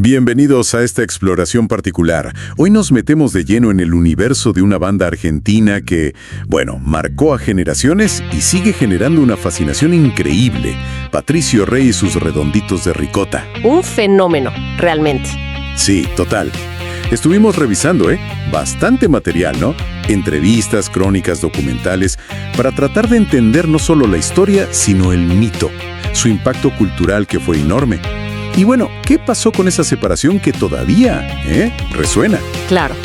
Bienvenidos a esta exploración particular. Hoy nos metemos de lleno en el universo de una banda argentina que, bueno, marcó a generaciones y sigue generando una fascinación increíble. Patricio Rey y sus redonditos de ricota. Un fenómeno, realmente. Sí, total. Estuvimos revisando, bastante material, ¿no? Entrevistas, crónicas, documentales, para tratar de entender no solo la historia, sino el mito, su impacto cultural que fue enorme. Y bueno, ¿qué pasó con esa separación que todavía, resuena? Claro.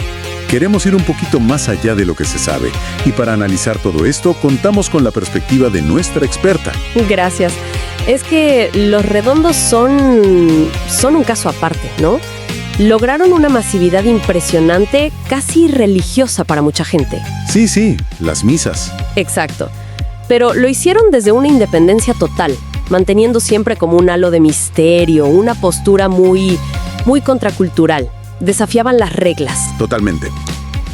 Queremos ir un poquito más allá de lo que se sabe. Y para analizar todo esto, contamos con la perspectiva de nuestra experta. Gracias. Es que los Redondos son un caso aparte, ¿no? Lograron una masividad impresionante, casi religiosa para mucha gente. Sí, las misas. Exacto. Pero lo hicieron desde una independencia total, manteniendo siempre como un halo de misterio, una postura muy contracultural. Desafiaban las reglas. Totalmente.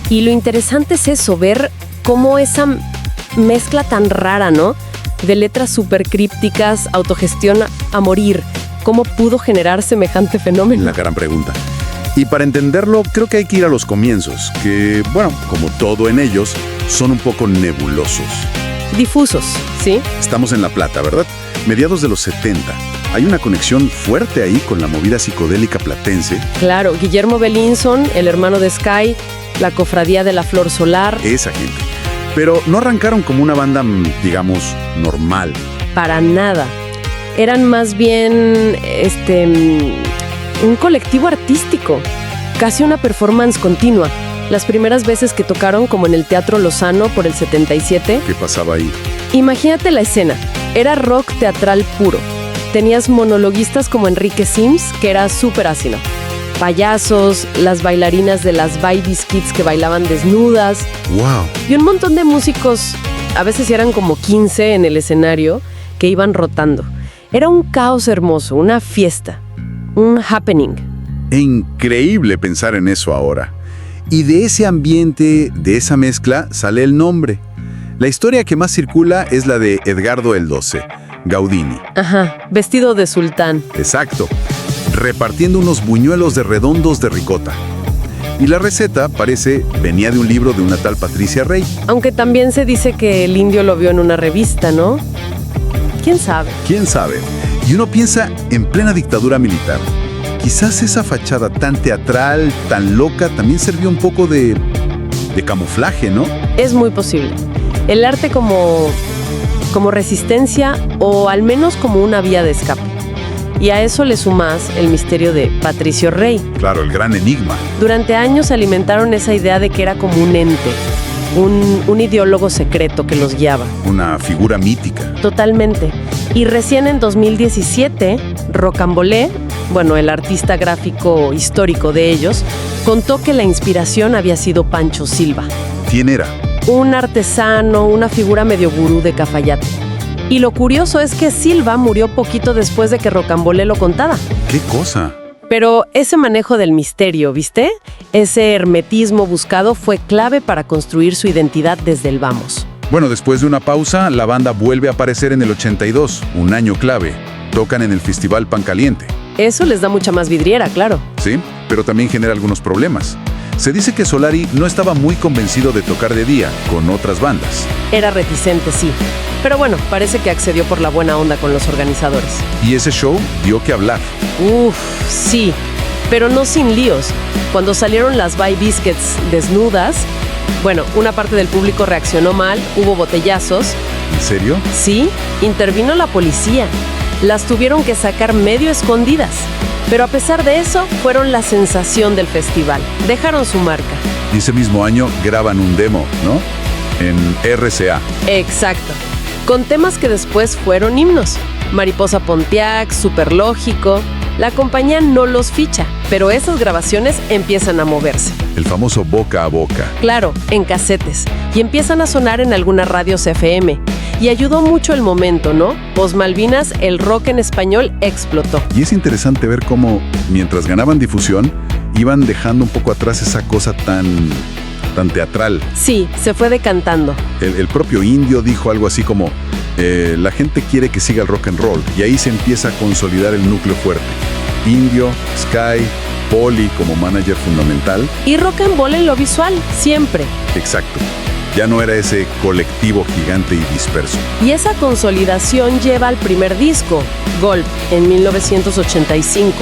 Y lo interesante es eso, ver cómo esa mezcla tan rara, ¿no? De letras súper crípticas, autogestión a morir. ¿Cómo pudo generar semejante fenómeno? La gran pregunta. Y para entenderlo, creo que hay que ir a los comienzos, que, bueno, como todo en ellos, son un poco nebulosos. Difusos, ¿sí? Estamos en La Plata, ¿verdad? Mediados de los 70. Hay una conexión fuerte ahí con la movida psicodélica platense. Claro, Guillermo Belinson, el hermano de Sky, la Cofradía de la Flor Solar. Esa gente. Pero no arrancaron como una banda, digamos, normal. Para nada. Eran más bien, un colectivo artístico. Casi una performance continua. Las primeras veces que tocaron, como en el Teatro Lozano por el 77. ¿Qué pasaba ahí? Imagínate la escena. Era rock teatral puro. Tenías monologuistas como Enrique Sims, que era súper ácido. Payasos, las bailarinas de las Baby Kids que bailaban desnudas. ¡Wow! Y un montón de músicos, a veces eran como 15 en el escenario, que iban rotando. Era un caos hermoso, una fiesta, un happening. Increíble pensar en eso ahora. Y de ese ambiente, de esa mezcla, sale el nombre. La historia que más circula es la de Edgardo el XII, Gaudini. Ajá, vestido de sultán. Exacto, repartiendo unos buñuelos de redondos de ricota. Y la receta, parece, venía de un libro de una tal Patricia Rey. Aunque también se dice que el indio lo vio en una revista, ¿no? ¿Quién sabe? ¿Quién sabe? Y uno piensa en plena dictadura militar. Quizás esa fachada tan teatral, tan loca, también sirvió un poco de camuflaje, ¿no? Es muy posible. El arte como resistencia o al menos como una vía de escape. Y a eso le sumas el misterio de Patricio Rey. Claro, el gran enigma. Durante años alimentaron esa idea de que era como un ente, un ideólogo secreto que los guiaba. Una figura mítica. Totalmente. Y recién en 2017, Rocambolé, bueno, el artista gráfico histórico de ellos, contó que la inspiración había sido Pancho Silva. ¿Quién era? Un artesano, una figura medio gurú de Cafayate. Y lo curioso es que Silva murió poquito después de que Rocambolé lo contara. ¿Qué cosa? Pero ese manejo del misterio, ¿viste? Ese hermetismo buscado fue clave para construir su identidad desde el vamos. Bueno, después de una pausa, la banda vuelve a aparecer en el 82, un año clave. Tocan en el Festival Pan Caliente. Eso les da mucha más vidriera, claro. Sí, pero también genera algunos problemas. Se dice que Solari no estaba muy convencido de tocar de día con otras bandas. Era reticente, sí. Pero bueno, parece que accedió por la buena onda con los organizadores. Y ese show dio que hablar. Sí, pero no sin líos. Cuando salieron las Baby Biscuits desnudas, bueno, una parte del público reaccionó mal, hubo botellazos. ¿En serio? Sí, intervino la policía. Las tuvieron que sacar medio escondidas. Pero a pesar de eso, fueron la sensación del festival. Dejaron su marca. Y ese mismo año graban un demo, ¿no? En RCA. Exacto. Con temas que después fueron himnos. Mariposa Pontiac, Superlógico. La compañía no los ficha, pero esas grabaciones empiezan a moverse. El famoso boca a boca. Claro, en casetes. Y empiezan a sonar en algunas radios FM. Y ayudó mucho el momento, ¿no? Post-Malvinas, el rock en español explotó. Y es interesante ver cómo, mientras ganaban difusión, iban dejando un poco atrás esa cosa tan teatral. Sí, se fue decantando. El propio Indio dijo algo así como, la gente quiere que siga el rock and roll, y ahí se empieza a consolidar el núcleo fuerte. Indio, Sky, Poli como manager fundamental. Y Rocambole en lo visual, siempre. Exacto. Ya no era ese colectivo gigante y disperso. Y esa consolidación lleva al primer disco, Golp, en 1985.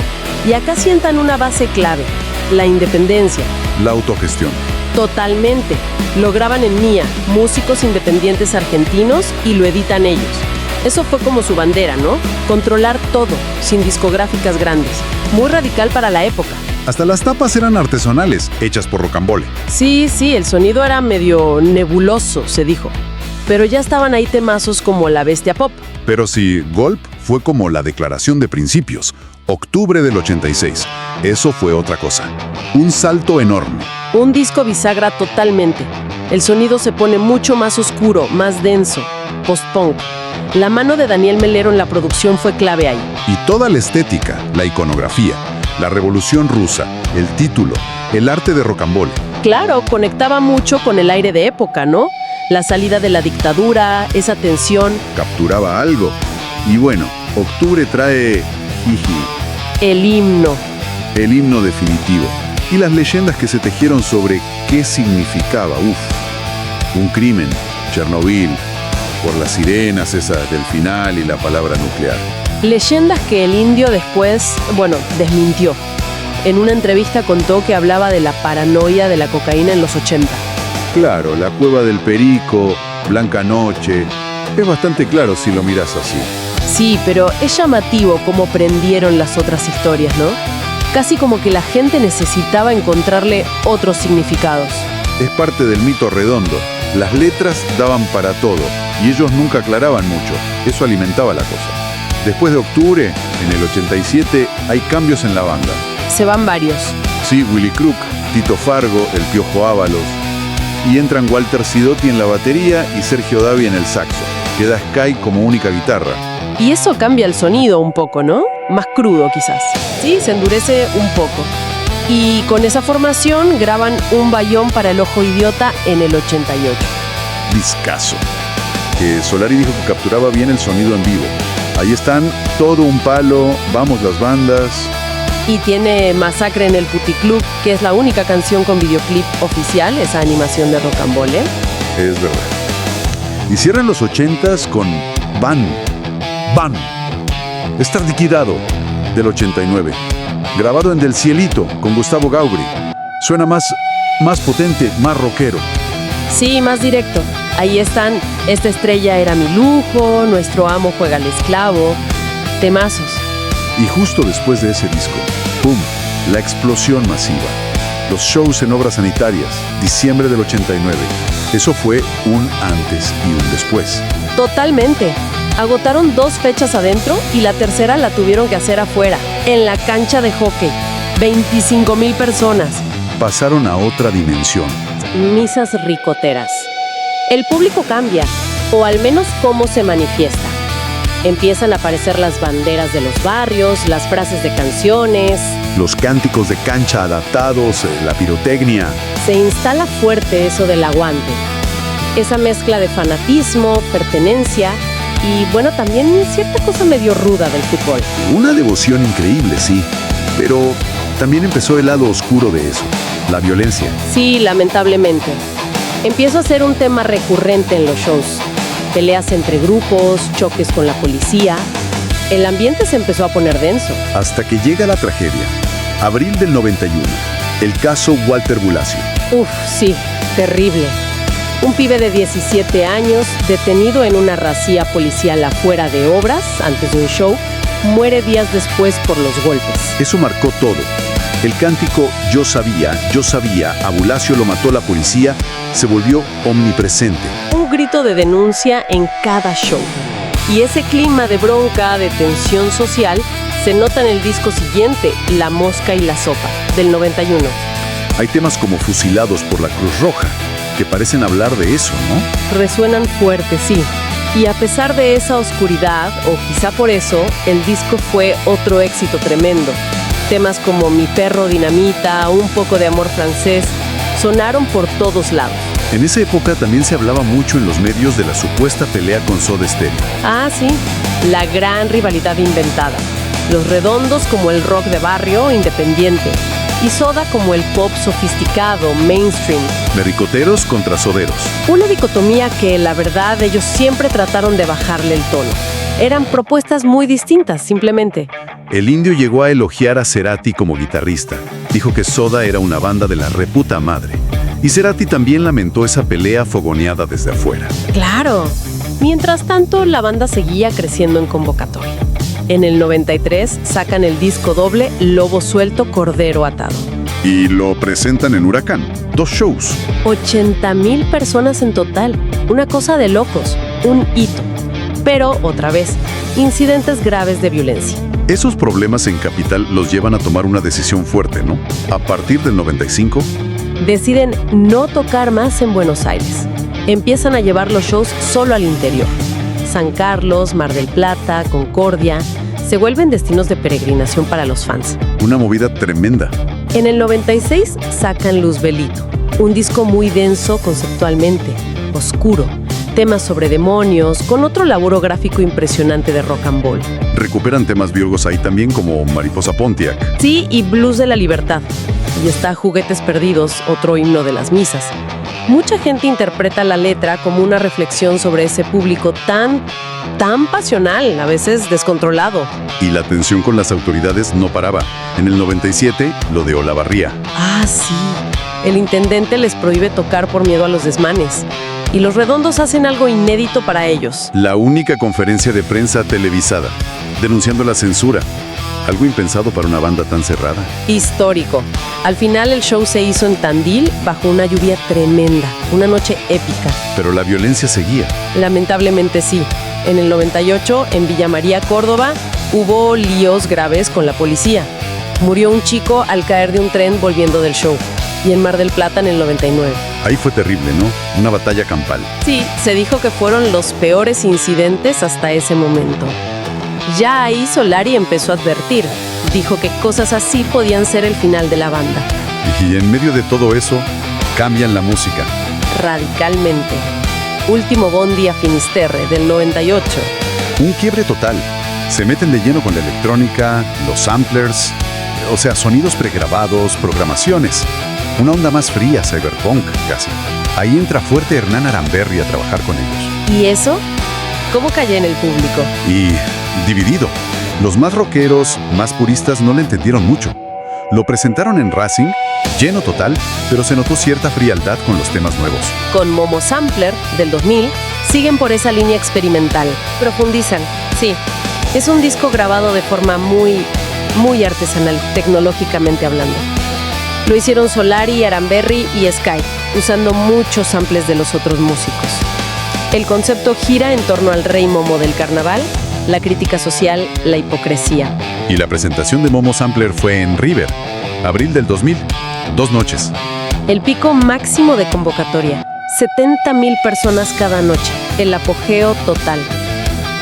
Y acá sientan una base clave, la independencia. La autogestión. Totalmente. Lo graban en Mía, músicos independientes argentinos, y lo editan ellos. Eso fue como su bandera, ¿no? Controlar todo, sin discográficas grandes. Muy radical para la época. Hasta las tapas eran artesanales, hechas por Rocambole. Sí, el sonido era medio nebuloso, se dijo. Pero ya estaban ahí temazos como La Bestia Pop. Pero sí, Golp fue como la declaración de principios. Octubre del 86. Eso fue otra cosa. Un salto enorme. Un disco bisagra totalmente. El sonido se pone mucho más oscuro, más denso. Post-punk. La mano de Daniel Melero en la producción fue clave ahí. Y toda la estética, la iconografía, la revolución rusa, el título, el arte de Rocambole. Claro, conectaba mucho con el aire de época, ¿no? La salida de la dictadura, esa tensión. Capturaba algo. Y bueno, octubre trae... jiji, El himno. el himno definitivo. Y las leyendas que se tejieron sobre qué significaba. Un crimen, Chernobyl, por las sirenas esas del final y la palabra nuclear. Leyendas que el indio después, desmintió. En una entrevista contó que hablaba de la paranoia de la cocaína en los 80. Claro, la cueva del Perico, Blanca Noche. Es bastante claro si lo miras así. Sí, pero es llamativo cómo prendieron las otras historias, ¿no? Casi como que la gente necesitaba encontrarle otros significados. Es parte del mito redondo. Las letras daban para todo y ellos nunca aclaraban mucho. Eso alimentaba la cosa. Después de octubre, en el 87, hay cambios en la banda. Se van varios. Sí, Willy Crook, Tito Fargo, El Piojo Ábalos. Y entran Walter Sidotti en la batería y Sergio Davi en el saxo. Queda Sky como única guitarra. Y eso cambia el sonido un poco, ¿no? Más crudo quizás. Sí, se endurece un poco. Y con esa formación graban Un Bayón para el Ojo Idiota en el 88. Discazo. Que Solari dijo que capturaba bien el sonido en vivo. Ahí están, todo un palo, vamos las bandas. Y tiene Masacre en el Puticlub, que es la única canción con videoclip oficial, esa animación de Rocambole. Es verdad. Y cierran los 80s con Van. Estar liquidado, del 89. Grabado en Del Cielito, con Gustavo Gaubri. Suena más potente, más rockero. Sí, más directo. Ahí están, Esta estrella era mi lujo, Nuestro amo juega al esclavo, temazos. Y justo después de ese disco, ¡pum!, la explosión masiva. Los shows en obras sanitarias, diciembre del 89. Eso fue un antes y un después. Totalmente. Agotaron 2 fechas adentro y la tercera la tuvieron que hacer afuera, en la cancha de hockey. 25,000 personas. Pasaron a otra dimensión. Misas ricoteras. El público cambia, o al menos cómo se manifiesta. Empiezan a aparecer las banderas de los barrios, las frases de canciones. Los cánticos de cancha adaptados, la pirotecnia. Se instala fuerte eso del aguante. Esa mezcla de fanatismo, pertenencia y, también cierta cosa medio ruda del fútbol. Una devoción increíble, sí. Pero también empezó el lado oscuro de eso, la violencia. Sí, lamentablemente. Empezó a ser un tema recurrente en los shows. Peleas entre grupos, choques con la policía. El ambiente se empezó a poner denso. Hasta que llega la tragedia. Abril del 91. El caso Walter Bulacio. Sí, terrible. Un pibe de 17 años, detenido en una racía policial afuera de obras, antes de un show, muere días después por los golpes. Eso marcó todo. El cántico Yo sabía, a Bulacio lo mató la policía, se volvió omnipresente. Un grito de denuncia en cada show. Y ese clima de bronca, de tensión social, se nota en el disco siguiente, La Mosca y la Sopa, del 91. Hay temas como Fusilados por la Cruz Roja, que parecen hablar de eso, ¿no? Resuenan fuerte, sí. Y a pesar de esa oscuridad, o quizá por eso, el disco fue otro éxito tremendo. Temas como Mi perro dinamita, Un poco de amor francés, sonaron por todos lados. En esa época también se hablaba mucho en los medios de la supuesta pelea con Soda Stereo. Ah, sí, la gran rivalidad inventada. Los Redondos como el rock de barrio independiente y Soda como el pop sofisticado, mainstream. Mericoteros contra soderos. Una dicotomía que, la verdad, ellos siempre trataron de bajarle el tono. Eran propuestas muy distintas, simplemente. El Indio llegó a elogiar a Cerati como guitarrista. Dijo que Soda era una banda de la reputa madre. Y Cerati también lamentó esa pelea fogoneada desde afuera. ¡Claro! Mientras tanto, la banda seguía creciendo en convocatoria. En el 93 sacan el disco doble Lobo Suelto, Cordero Atado. Y lo presentan en Huracán. 2 shows. 80,000 personas en total. Una cosa de locos. Un hito. Pero, otra vez, incidentes graves de violencia. Esos problemas en Capital los llevan a tomar una decisión fuerte, ¿no? A partir del 95... deciden no tocar más en Buenos Aires. Empiezan a llevar los shows solo al interior. San Carlos, Mar del Plata, Concordia, se vuelven destinos de peregrinación para los fans. Una movida tremenda. En el 96 sacan Luzbelito, un disco muy denso conceptualmente, oscuro, temas sobre demonios, con otro laburo gráfico impresionante de rock and roll. Recuperan temas biólogos ahí también como Mariposa Pontiac. Sí, y Blues de la Libertad. Y está Juguetes Perdidos, otro himno de las misas. Mucha gente interpreta la letra como una reflexión sobre ese público tan pasional, a veces descontrolado. Y la tensión con las autoridades no paraba. En el 97, lo de Olavarría. Ah, sí. El intendente les prohíbe tocar por miedo a los desmanes. Y los Redondos hacen algo inédito para ellos. La única conferencia de prensa televisada, denunciando la censura. Algo impensado para una banda tan cerrada. Histórico. Al final el show se hizo en Tandil bajo una lluvia tremenda, una noche épica. Pero la violencia seguía. Lamentablemente sí. En el 98, en Villa María, Córdoba, hubo líos graves con la policía. Murió un chico al caer de un tren volviendo del show. Y en Mar del Plata en el 99. Ahí fue terrible, ¿no? Una batalla campal. Sí, se dijo que fueron los peores incidentes hasta ese momento. Ya ahí Solari empezó a advertir. Dijo que cosas así podían ser el final de la banda. Y en medio de todo eso, cambian la música. Radicalmente. Último Bondi a Finisterre, del 98. Un quiebre total. Se meten de lleno con la electrónica, los samplers, o sea, sonidos pregrabados, programaciones. Una onda más fría, cyberpunk, casi. Ahí entra fuerte Hernán Aramberri a trabajar con ellos. ¿Y eso? ¿Cómo cayó en el público? Y dividido. Los más rockeros, más puristas no le entendieron mucho. Lo presentaron en Racing, lleno total, pero se notó cierta frialdad con los temas nuevos. Con Momo Sampler, del 2000, siguen por esa línea experimental. Profundizan, sí. Es un disco grabado de forma muy artesanal, tecnológicamente hablando. Lo hicieron Solari, Aramberri y Sky, usando muchos samples de los otros músicos. El concepto gira en torno al rey Momo del carnaval, la crítica social, la hipocresía. Y la presentación de Momo Sampler fue en River, abril del 2000, 2 noches. El pico máximo de convocatoria, 70,000 personas cada noche, el apogeo total.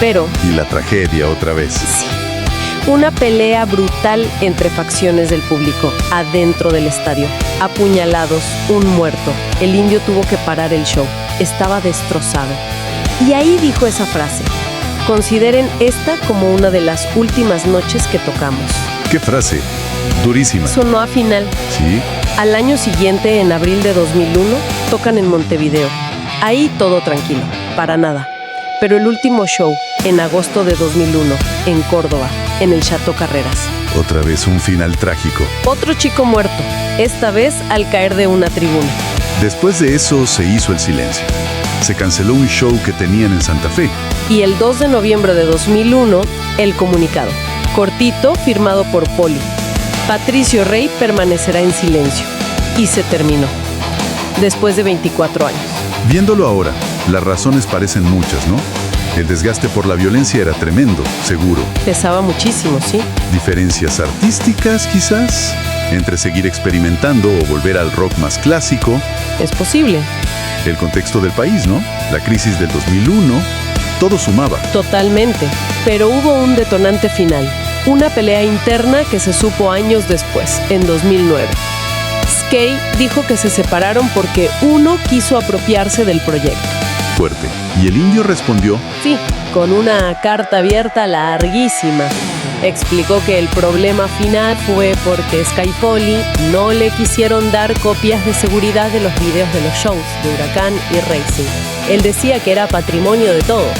Pero... y la tragedia otra vez. Sí. Una pelea brutal entre facciones del público, adentro del estadio. Apuñalados, un muerto. El Indio tuvo que parar el show. Estaba destrozado. Y ahí dijo esa frase: consideren esta como una de las últimas noches que tocamos. ¿Qué frase? Durísima. Sonó a final. Sí. Al año siguiente, en abril de 2001, tocan en Montevideo. Ahí todo tranquilo, para nada. Pero el último show, en agosto de 2001, en Córdoba, en el Chateau Carreras. Otra vez un final trágico. Otro chico muerto, esta vez al caer de una tribuna. Después de eso se hizo el silencio. Se canceló un show que tenían en Santa Fe. Y el 2 de noviembre de 2001, el comunicado. Cortito, firmado por Poli. Patricio Rey permanecerá en silencio. Y se terminó. Después de 24 años. Viéndolo ahora, las razones parecen muchas, ¿no? El desgaste por la violencia era tremendo, seguro. Pesaba muchísimo, sí. Diferencias artísticas, quizás, entre seguir experimentando o volver al rock más clásico. Es posible. El contexto del país, ¿no? La crisis del 2001, todo sumaba. Totalmente. Pero hubo un detonante final. Una pelea interna que se supo años después, en 2009. Skay dijo que se separaron porque uno quiso apropiarse del proyecto. Fuerte. Y el Indio respondió: sí, con una carta abierta larguísima. Explicó que el problema final fue porque Sky Poly no le quisieron dar copias de seguridad de los videos de los shows de Huracán y Racing. Él decía que era patrimonio de todos.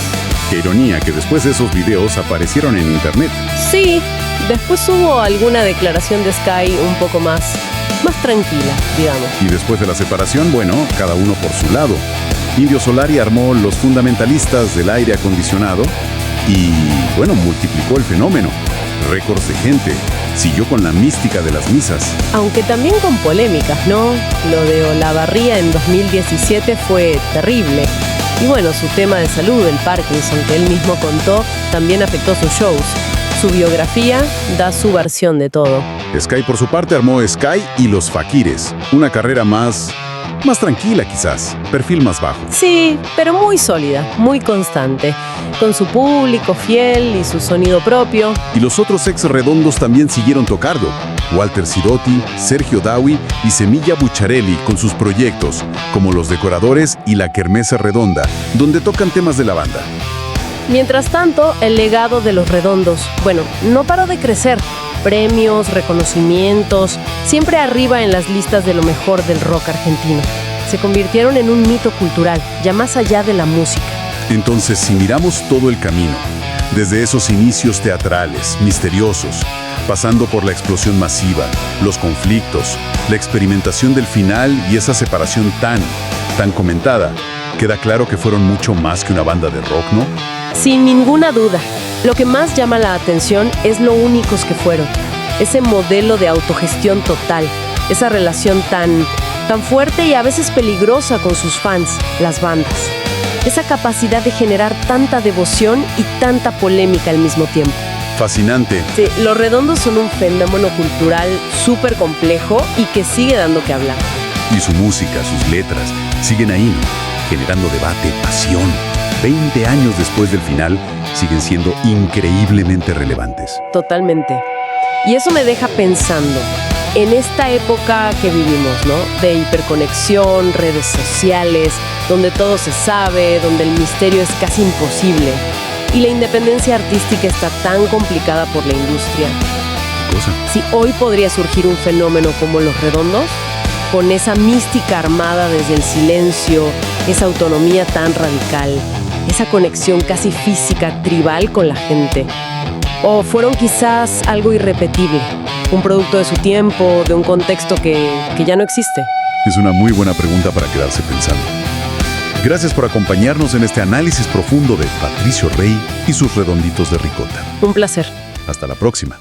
Qué ironía que después esos videos aparecieron en internet. Sí, después hubo alguna declaración de Sky un poco más tranquila, digamos. Y después de la separación, bueno, cada uno por su lado. Indio Solari armó los fundamentalistas del aire acondicionado y, bueno, multiplicó el fenómeno. Récords de gente. Siguió con la mística de las misas. Aunque también con polémicas, ¿no? Lo de Olavarría en 2017 fue terrible. Y bueno, su tema de salud, el Parkinson, que él mismo contó, también afectó sus shows. Su biografía da su versión de todo. Sky, por su parte, armó Sky y los Fakires. Una carrera más tranquila quizás, perfil más bajo. Sí, pero muy sólida, muy constante, con su público fiel y su sonido propio. Y los otros ex redondos también siguieron tocando. Walter Sirotti, Sergio Dawi y Semilla Bucciarelli con sus proyectos, como Los Decoradores y La Kermesa Redonda, donde tocan temas de la banda. Mientras tanto, el legado de los redondos, bueno, no paró de crecer. Premios, reconocimientos, siempre arriba en las listas de lo mejor del rock argentino. Se convirtieron en un mito cultural, ya más allá de la música. Entonces, si miramos todo el camino, desde esos inicios teatrales, misteriosos, pasando por la explosión masiva, los conflictos, la experimentación del final y esa separación tan comentada, queda claro que fueron mucho más que una banda de rock, ¿no? Sin ninguna duda. Lo que más llama la atención es lo únicos que fueron. Ese modelo de autogestión total, esa relación tan fuerte y a veces peligrosa con sus fans, las bandas. Esa capacidad de generar tanta devoción y tanta polémica al mismo tiempo. Fascinante. Sí, los redondos son un fenómeno cultural súper complejo y que sigue dando que hablar. Y su música, sus letras, siguen ahí, ¿no? Generando debate, pasión. 20 años después del final, siguen siendo increíblemente relevantes. Totalmente. Y eso me deja pensando en esta época que vivimos, ¿no? De hiperconexión, redes sociales, donde todo se sabe, donde el misterio es casi imposible. Y la independencia artística está tan complicada por la industria. ¿Qué cosa? Si hoy podría surgir un fenómeno como Los Redondos, con esa mística armada desde el silencio, esa autonomía tan radical, esa conexión casi física, tribal con la gente. O fueron quizás algo irrepetible, un producto de su tiempo, de un contexto que ya no existe. Es una muy buena pregunta para quedarse pensando. Gracias por acompañarnos en este análisis profundo de Patricio Rey y sus redonditos de ricota. Un placer. Hasta la próxima.